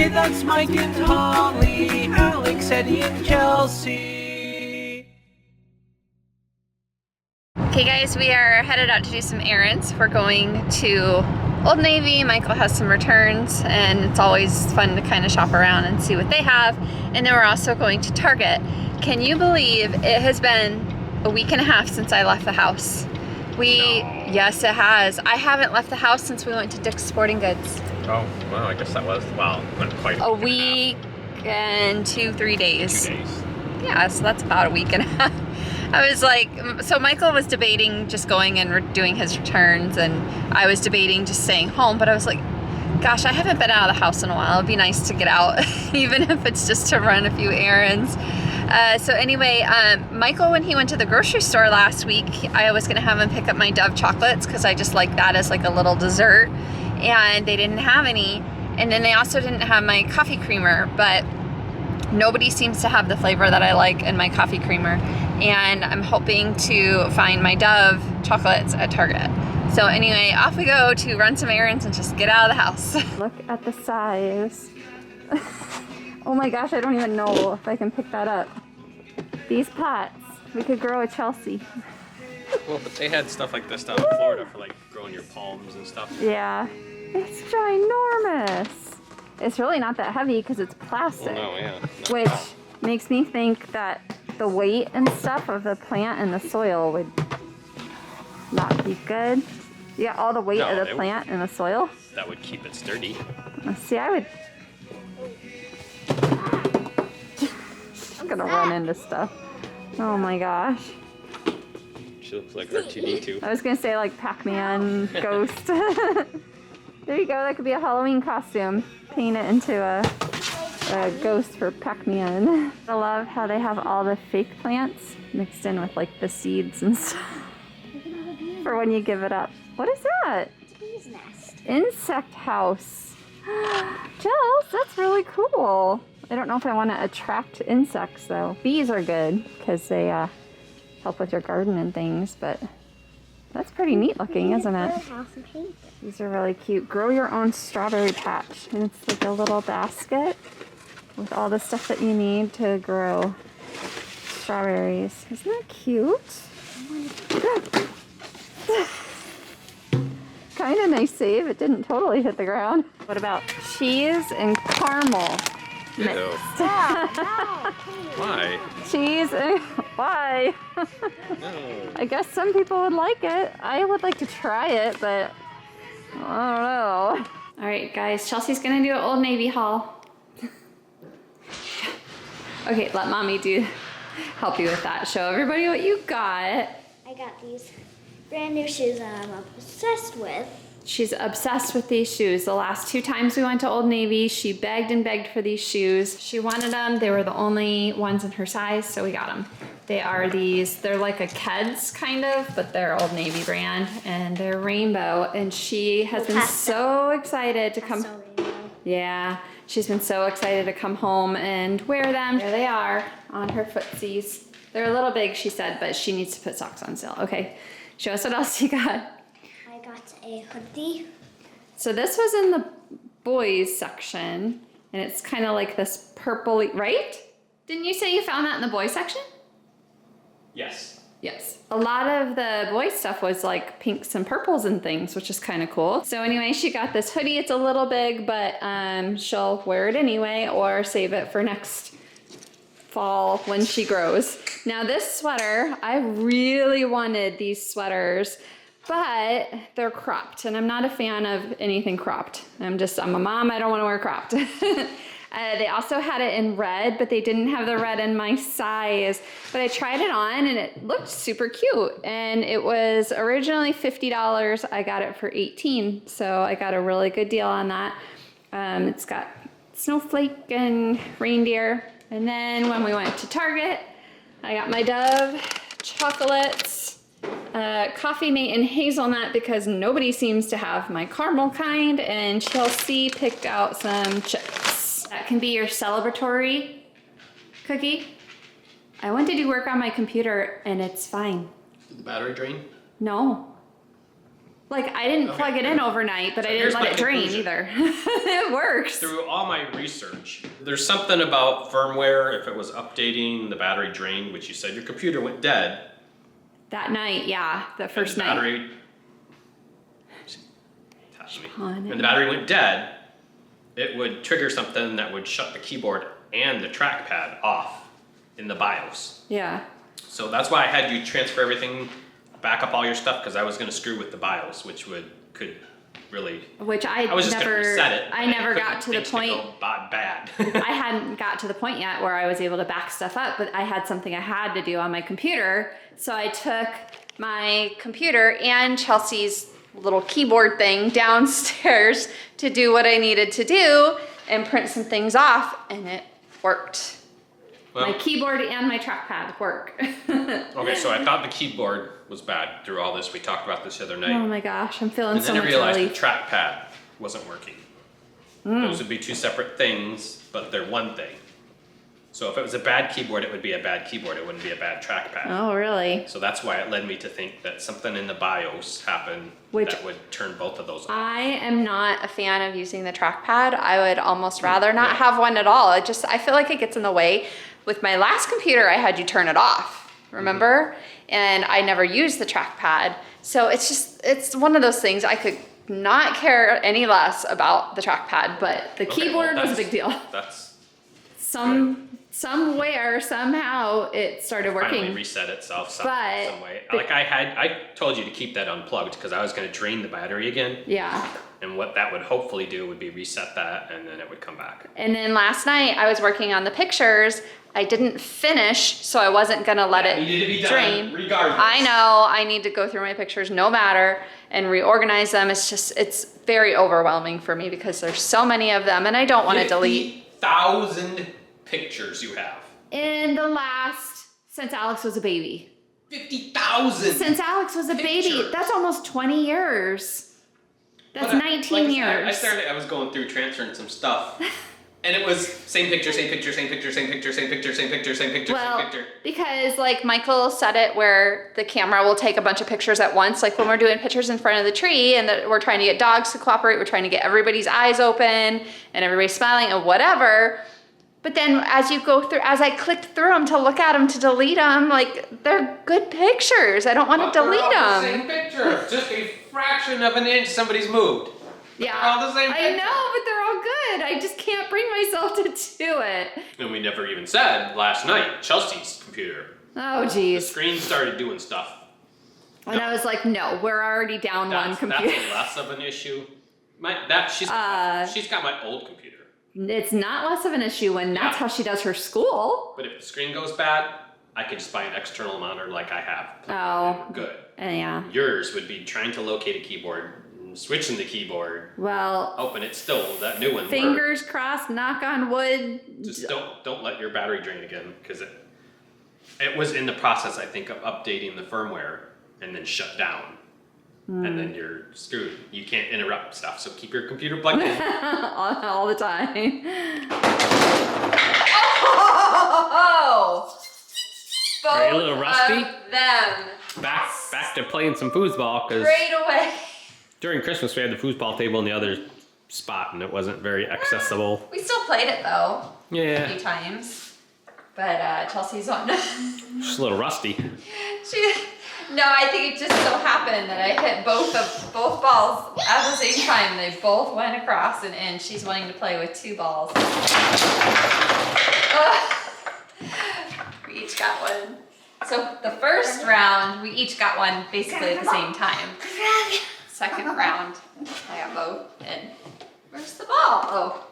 Hey, that's Mike and Holly, Alex, Eddie, and Chelsea. Okay guys, we are headed out to do some errands. We're going to Old Navy. Michael has some returns and it's always fun to kind of shop around and see what they have. And then we're also going to Target. Can you believe it has been a week and a half since I left the house? Yes it has. I haven't left the house since we went to Dick's Sporting Goods. Oh, well, I guess that was, well, not quite a week and 2-3 days. 2 days. Yeah, so that's about a week and a half. I was like, so Michael was debating just going and doing his returns, and I was debating just staying home, but I was like, gosh, I haven't been out of the house in a while. It'd be nice to get out, even if it's just to run a few errands. So anyway, Michael, when he went to the grocery store last week, I was gonna have him pick up my Dove chocolates because I just like that as like a little dessert, and they didn't have any. And then they also didn't have my coffee creamer, but nobody seems to have the flavor that I like in my coffee creamer. And I'm hoping to find my Dove chocolates at Target. So anyway, off we go to run some errands and just get out of the house. Look at the size. Oh my gosh, I don't even know if I can pick that up. These pots, we could grow a Chelsea. Well, but they had stuff like this down in Florida for like growing your palms and stuff. Yeah, it's ginormous. It's really not that heavy because it's plastic. Well, no, yeah. No. Which makes me think that the weight and stuff of the plant and the soil would not be good. You got all the weight of the plant in the soil? That would keep it sturdy. See, I would... I'm gonna run into stuff. Oh my gosh. She looks like R2-D2. I was gonna say like Pac-Man ghost. There you go, that could be a Halloween costume. Paint it into a ghost for Pac-Man. I love how they have all the fake plants mixed in with like the seeds and stuff for when you give it up. What is that? Bee's nest. Insect house. Jels, that's really cool. I don't know if I want to attract insects though. Bees are good because they help with your garden and things, but that's pretty neat looking, isn't it? These are really cute. Grow your own strawberry patch. And it's like a little basket with all the stuff that you need to grow strawberries. Isn't that cute? Kind of nice save. It didn't totally hit the ground. What about cheese and caramel mixed? Why? Cheese and... Why? No. I guess some people would like it. I would like to try it, but I don't know. All right, guys, Chelsea's gonna do an Old Navy haul. Okay, let mommy help you with that. Show everybody what you got. I got these brand new shoes that I'm obsessed with. She's obsessed with these shoes. The last 2 times we went to Old Navy, she begged and begged for these shoes. She wanted them. They were the only ones in her size, so we got them. They are these, they're like a Keds kind of, but they're Old Navy brand, and they're rainbow. And she has been so excited to come. Yeah, she's been so excited to come home and wear them. There they are on her footsies. They're a little big, she said, but she needs to put socks on still. Okay, show us what else you got. I got a hoodie. So this was in the boys section, and it's kind of like this purpley, right? Didn't you say you found that in the boys section? Yes. Yes. A lot of the boys stuff was like pinks and purples and things, which is kind of cool. So anyway, she got this hoodie. It's a little big, but she'll wear it anyway or save it for next fall when she grows. Now this sweater, I really wanted these sweaters, but they're cropped, and I'm not a fan of anything cropped. I'm a mom, I don't want to wear cropped. They also had it in red, but they didn't have the red in my size. But I tried it on and it looked super cute. And it was originally $50. I got it for $18, so I got a really good deal on that. It's got snowflake and reindeer. And then when we went to Target, I got my Dove chocolates, Coffee Mate and hazelnut because nobody seems to have my caramel kind, and Chelsea picked out some chips. That can be your celebratory cookie. I went to do work on my computer and it's fine. Did the battery drain? No. Like, I didn't plug it in overnight, but I didn't here's let my it drain conclusion. either. It works. Through all my research, there's something about firmware, if it was updating, the battery drained, which you said your computer went dead. That night, yeah, the first and the night. battery, when the battery went dead, it would trigger something that would shut the keyboard and the trackpad off in the BIOS. Yeah. So that's why I had you transfer everything, back up all your stuff, because I was going to screw with the BIOS, which could really. Which I was just going to reset it. I never got to the point. Bad. I hadn't got to the point yet where I was able to back stuff up, but I had something I had to do on my computer. So I took my computer and Chelsea's little keyboard thing downstairs to do what I needed to do and print some things off, and it worked. Well, My keyboard and my trackpad work. okay, so I thought the keyboard was bad through all this. We talked about this the other night. Oh my gosh, I'm feeling And so then I much realized relief. the trackpad wasn't working. Those would be two separate things, but they're one thing. So if it was a bad keyboard, it would be a bad keyboard. It wouldn't be a bad trackpad. Oh, really? So that's why it led me to think that something in the BIOS happened that would turn both of those off. I am not a fan of using the trackpad. I would almost rather not have one at all. I feel like it gets in the way. With my last computer, I had you turn it off, remember? And I never used the trackpad. So it's one of those things I could not care any less about the trackpad, but the keyboard was a big deal. That's Somewhere, somehow, it started working. finally reset itself some way. But- Like I told you to keep that unplugged because I was going to drain the battery again. Yeah. And what that would hopefully do would be reset that, and then it would come back. And then last night I was working on the pictures. I didn't finish, so I wasn't gonna let it needed to be drain. done regardless. I know, I need to go through my pictures no matter and reorganize them. It's very overwhelming for me because there's so many of them and I don't want to delete. 50,000 pictures you have. Since Alex was a baby. 50,000. Since Alex was a baby, Pictures. that's almost 20 years. That's But 19 like years. I was going through transferring some stuff. And it was same picture, same picture, same picture, same picture, same picture, same picture, same picture, Well, same picture. because like Michael said it where the camera will take a bunch of pictures at once, like when we're doing pictures in front of the tree and we're trying to get dogs to cooperate, we're trying to get everybody's eyes open and everybody smiling and whatever. But then as I clicked through them to look at them, to delete them, like they're good pictures. I don't want to delete them. Same picture, just a fraction of an inch somebody's moved. Yeah, They're all the same I picture. know, but they're all good. I just can't bring myself to do it. And we never even said last night, Chelsea's computer. Oh, The geez. screen started doing stuff. And I was like, no, we're already down one computer. That's less of an issue. She's got my old computer. It's not less of an issue when that's how she does her school. But if the screen goes bad, I could just buy an external monitor like I have. Oh, Good. yeah. Yours would be trying to locate a keyboard, switching the keyboard, Well, hoping it's still that new one. fingers crossed, knock on wood. Just don't let your battery drain again, because it was in the process, I think, of updating the firmware and then shut down. And then you're screwed. You can't interrupt stuff, so keep your computer plugged in. all the time. Oh! Are you a little rusty? Them. Back to playing some foosball, because Straight away. during Christmas we had the foosball table in the other spot, and it wasn't very accessible. We still played it though. A Yeah, few times. But Chelsea's on. just a little rusty. No, I think it just so happened that I hit both balls at the same time. They both went across and in. She's wanting to play with two balls. We each got one. So the first round, we each got one basically at the same time. Second round, I got both. And where's the ball? Oh,